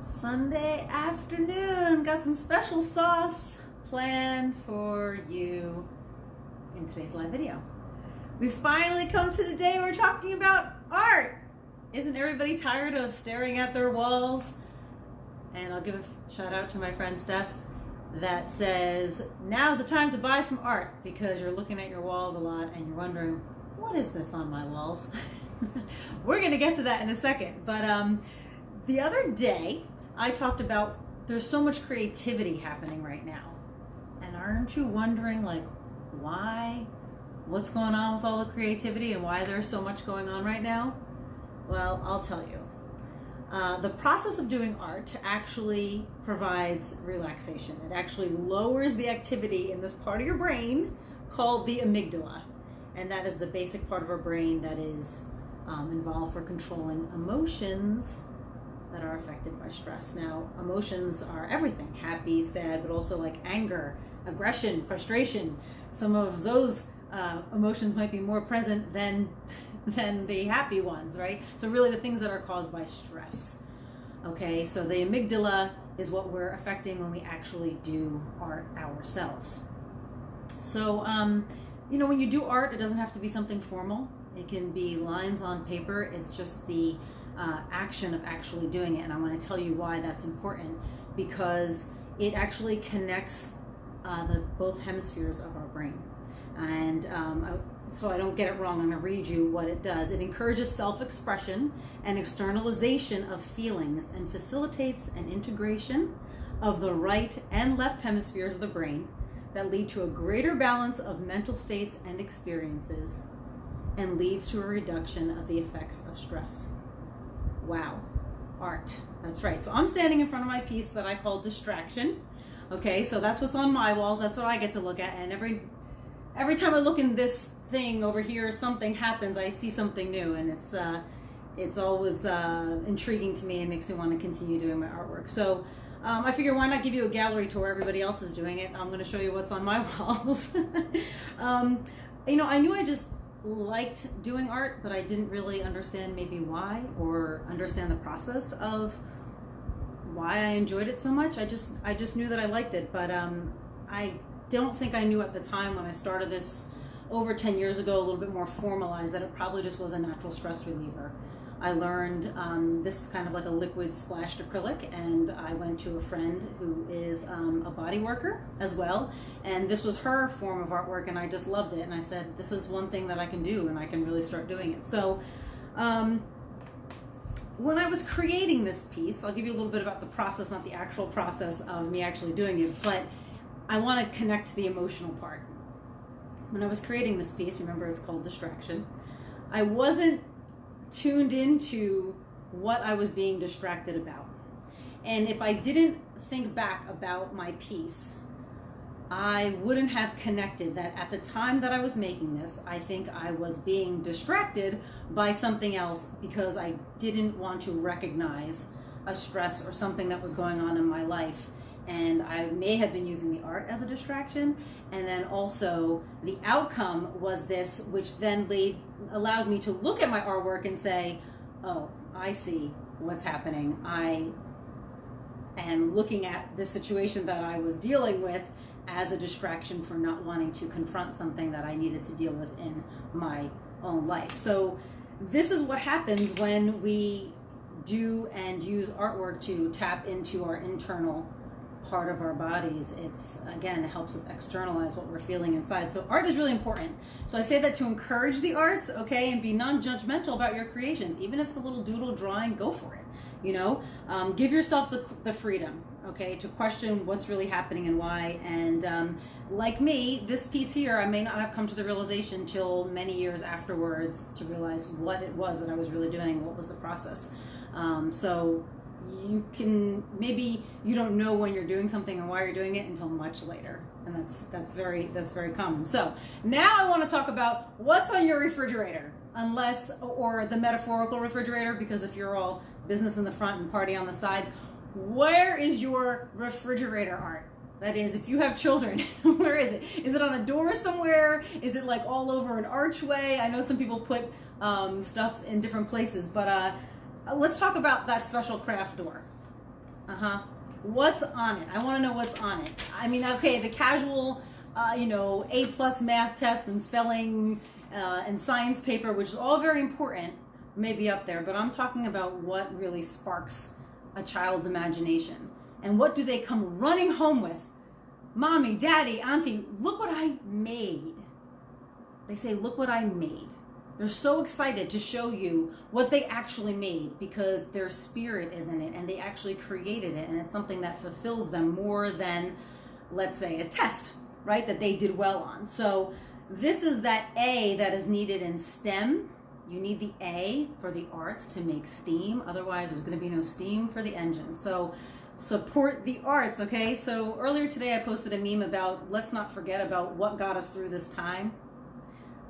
Sunday afternoon. Got some special sauce planned for you in today's live video. We finally come to the day we're talking about art. Isn't everybody tired of staring at their walls? And I'll give a shout out to my friend Steph that says, now's the time to buy some art because you're looking at your walls a lot and you're wondering, what is this on my walls? We're gonna get to that in a second. But the other day I talked about there's so much creativity happening right now. And aren't you wondering, like, why? What's going on with all the creativity and why there's so much going on right now? Well, I'll tell you. The process of doing art actually provides relaxation. It actually lowers the activity in this part of your brain called the amygdala. And that is the basic part of our brain that is involved for controlling emotions that are affected by stress. Now, emotions are everything, happy, sad, but also like anger, aggression, frustration. Some of those emotions might be more present than the happy ones, right? So really the things that are caused by stress. Okay, so the amygdala is what we're affecting when we actually do art ourselves. So, you know, when you do art, it doesn't have to be something formal. It can be lines on paper. It's just the action of actually doing it. And I want to tell you why that's important, because it actually connects both hemispheres of our brain. And so I don't get it wrong, I'm going to read you what it does. It encourages self-expression and externalization of feelings and facilitates an integration of the right and left hemispheres of the brain that lead to a greater balance of mental states and experiences and leads to a reduction of the effects of stress. Wow. Art. That's right. So I'm standing in front of my piece that I call Distraction. Okay, so that's what's on my walls. That's what I get to look at. And every time I look in this thing over here, something happens. I see something new, and it's always intriguing to me and makes me want to continue doing my artwork. So I figure, why not give you a gallery tour? Everybody else is doing it. I'm going to show you what's on my walls. You know, I knew I just liked doing art, but I didn't really understand maybe why, or understand the process of why I enjoyed it so much. I just knew that I liked it, but I don't think I knew at the time when I started this over 10 years ago, a little bit more formalized, that it probably just was a natural stress reliever. I learned this is kind of like a liquid splashed acrylic, and I went to a friend who is a body worker as well, and this was her form of artwork, and I just loved it, and I said, this is one thing that I can do, and I can really start doing it. So when I was creating this piece, I'll give you a little bit about the process, not the actual process of me actually doing it, but I want to connect to the emotional part. When I was creating this piece, remember it's called Distraction, I wasn't tuned into what I was being distracted about. And if I didn't think back about my piece, I wouldn't have connected that at the time that I was making this, I think I was being distracted by something else because I didn't want to recognize a stress or something that was going on in my life. And I may have been using the art as a distraction, and then also the outcome was this, which then allowed me to look at my artwork and say, oh, I see what's happening. I am looking at the situation that I was dealing with as a distraction for not wanting to confront something that I needed to deal with in my own life. So this is what happens when we do and use artwork to tap into our internal part of our bodies. It's, again, it helps us externalize what we're feeling inside. So art is really important. So I say that to encourage the arts, okay, and be non-judgmental about your creations. Even if it's a little doodle drawing, go for it. You know, give yourself the freedom, okay, to question what's really happening and why. And like me, this piece here, I may not have come to the realization till many years afterwards to realize what it was that I was really doing, what was the process. So you can, maybe you don't know when you're doing something and why you're doing it until much later, and that's very common. So now I want to talk about what's on your refrigerator, or the metaphorical refrigerator, because if you're all business in the front and party on the sides, where is your refrigerator art? That is, if you have children, where is it? Is it on a door somewhere? Is it like all over an archway? I know some people put stuff in different places, but let's talk about that special craft door. What's on it? I want to know what's on it. I mean, okay, the casual, A+ math test and spelling and science paper, which is all very important, may be up there, but I'm talking about what really sparks a child's imagination. And what do they come running home with? Mommy, Daddy, Auntie, look what I made. They say, look what I made. They're so excited to show you what they actually made because their spirit is in it and they actually created it, and it's something that fulfills them more than, let's say, a test, right, that they did well on. So this is that A that is needed in STEM. You need the A for the arts to make STEAM. Otherwise, there's going to be no steam for the engine. So support the arts, okay? So earlier today, I posted a meme about let's not forget about what got us through this time.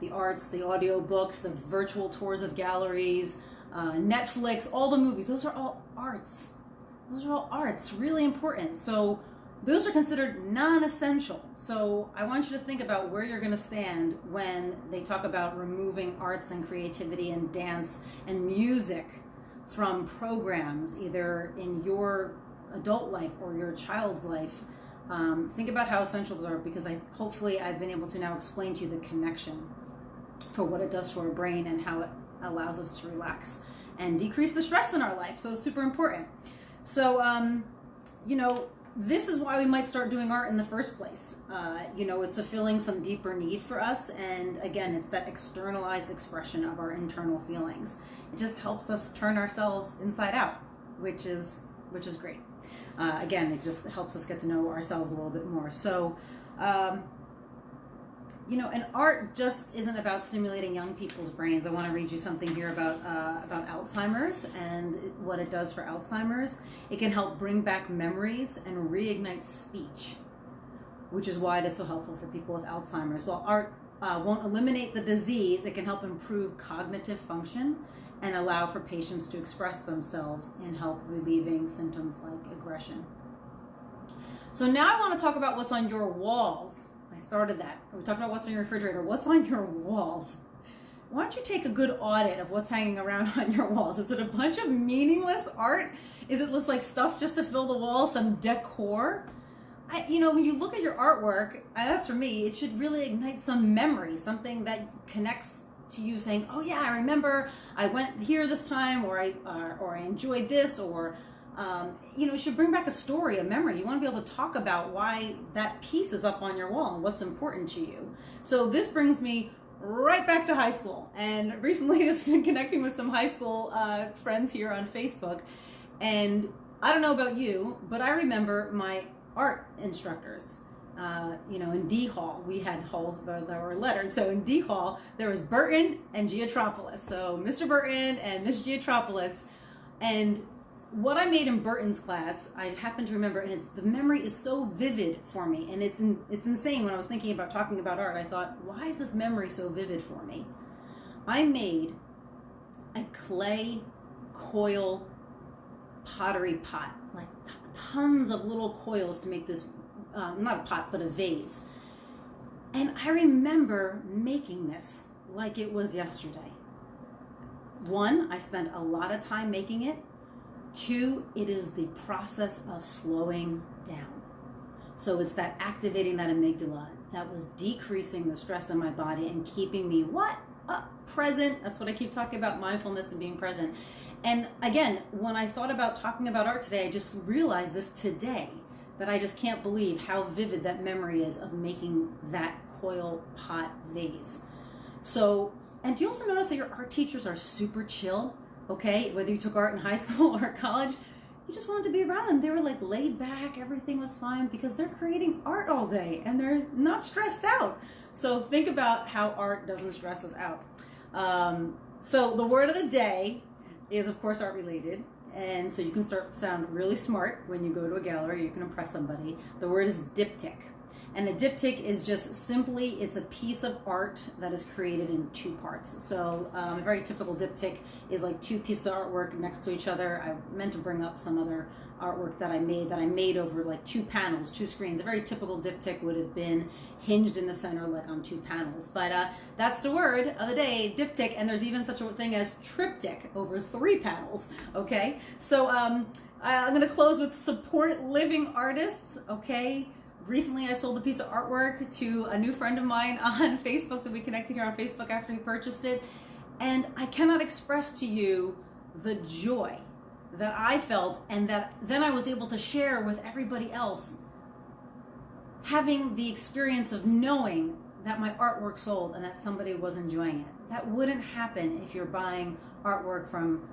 The arts, the audio books, the virtual tours of galleries, Netflix, all the movies. Those are all arts. Those are all arts, really important. So those are considered non-essential. So I want you to think about where you're going to stand when they talk about removing arts and creativity and dance and music from programs, either in your adult life or your child's life. Think about how essential those are, because hopefully I've been able to now explain to you the connection for what it does to our brain and how it allows us to relax and decrease the stress in our life. So it's super important. So, this is why we might start doing art in the first place. It's fulfilling some deeper need for us. And again, it's that externalized expression of our internal feelings. It just helps us turn ourselves inside out, which is great. Again, it just helps us get to know ourselves a little bit more. So, and art just isn't about stimulating young people's brains. I want to read you something here about Alzheimer's and what it does for Alzheimer's. It can help bring back memories and reignite speech, which is why it is so helpful for people with Alzheimer's. While art won't eliminate the disease, it can help improve cognitive function and allow for patients to express themselves and help relieving symptoms like aggression. So now I want to talk about what's on your walls. I started that. We talked about what's on your refrigerator. What's on your walls? Why don't you take a good audit of what's hanging around on your walls? Is it a bunch of meaningless art? Is it just like stuff just to fill the wall, some decor? When you look at your artwork, that's for me, it should really ignite some memory, something that connects to you saying, oh yeah, I remember I went here this time, or I enjoyed this, or it should bring back a story, a memory. You want to be able to talk about why that piece is up on your wall and what's important to you. So this brings me right back to high school. And recently I've been connecting with some high school friends here on Facebook. And I don't know about you, but I remember my art instructors. In D Hall, we had halls that were lettered. So in D Hall, there was Burton and Giatropoulos. So Mr. Burton and Miss Giatropoulos. And what I made in Burton's class, I happen to remember, and the memory is so vivid for me, and it's insane. When I was thinking about talking about art, I thought, why is this memory so vivid for me? I made a clay coil pottery pot, like tons of little coils to make this, not a pot, but a vase. And I remember making this like it was yesterday. One, I spent a lot of time making it. Two, it is the process of slowing down. So it's that activating that amygdala that was decreasing the stress in my body and keeping me present. That's what I keep talking about, mindfulness and being present. And again, when I thought about talking about art today, I just realized this today, that I just can't believe how vivid that memory is of making that coil pot vase. So, and do you also notice that your art teachers are super chill? Okay, whether you took art in high school or college, you just wanted to be around them. They were like laid back, everything was fine, because they're creating art all day and they're not stressed out. So think about how art doesn't stress us out. So the word of the day is, of course, art related. And so you can sound really smart when you go to a gallery, you can impress somebody. The word is diptych. And a diptych is just simply, it's a piece of art that is created in two parts. So a very typical diptych is like two pieces of artwork next to each other. I meant to bring up some other artwork that I made over like two panels, two screens. A very typical diptych would have been hinged in the center like on two panels. But that's the word of the day, diptych, and there's even such a thing as triptych, over 3 panels, okay? So I'm gonna close with support living artists, okay? Recently, I sold a piece of artwork to a new friend of mine on Facebook that we connected here on Facebook after he purchased it. And I cannot express to you the joy that I felt, and that then I was able to share with everybody else, having the experience of knowing that my artwork sold and that somebody was enjoying it. That wouldn't happen if you're buying artwork from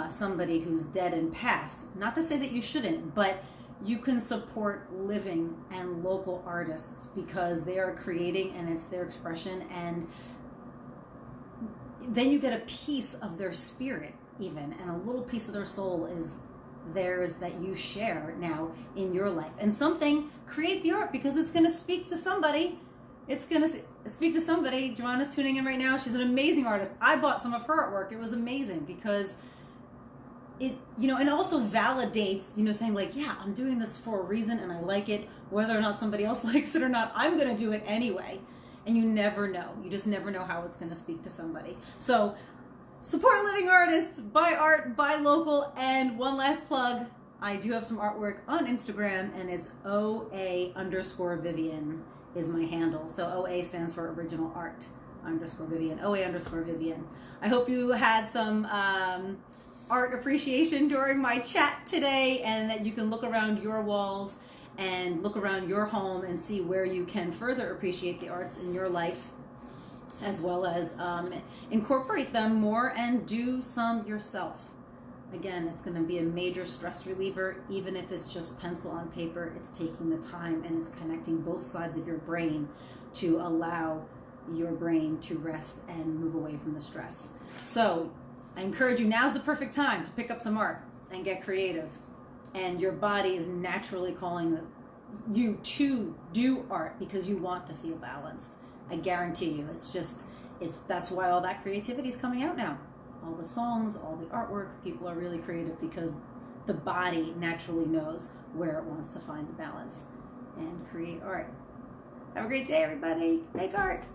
somebody who's dead and past. Not to say that you shouldn't, but you can support living and local artists because they are creating and it's their expression, and then you get a piece of their spirit even, and a little piece of their soul is theirs that you share now in your life. And create the art, because it's going to speak to somebody. It's going to speak to somebody. Joanna's tuning in right now. She's an amazing artist. I bought some of her artwork. It was amazing because it, and also validates, saying like, yeah, I'm doing this for a reason and I like it. Whether or not somebody else likes it or not, I'm going to do it anyway. And you never know. You just never know how it's going to speak to somebody. So support living artists, buy art, buy local, and one last plug. I do have some artwork on Instagram, and it's OA_Vivian is my handle. So OA stands for original art _Vivian, OA_Vivian. I hope you had some art appreciation during my chat today, and that you can look around your walls and look around your home and see where you can further appreciate the arts in your life, as well as incorporate them more and do some yourself. Again, it's going to be a major stress reliever, even if it's just pencil on paper. It's taking the time and it's connecting both sides of your brain to allow your brain to rest and move away from the stress. So I encourage you, now's the perfect time to pick up some art and get creative. And your body is naturally calling you to do art because you want to feel balanced. I guarantee you, that's why all that creativity is coming out now. All the songs, all the artwork, people are really creative because the body naturally knows where it wants to find the balance and create art. Have a great day, everybody. Make art.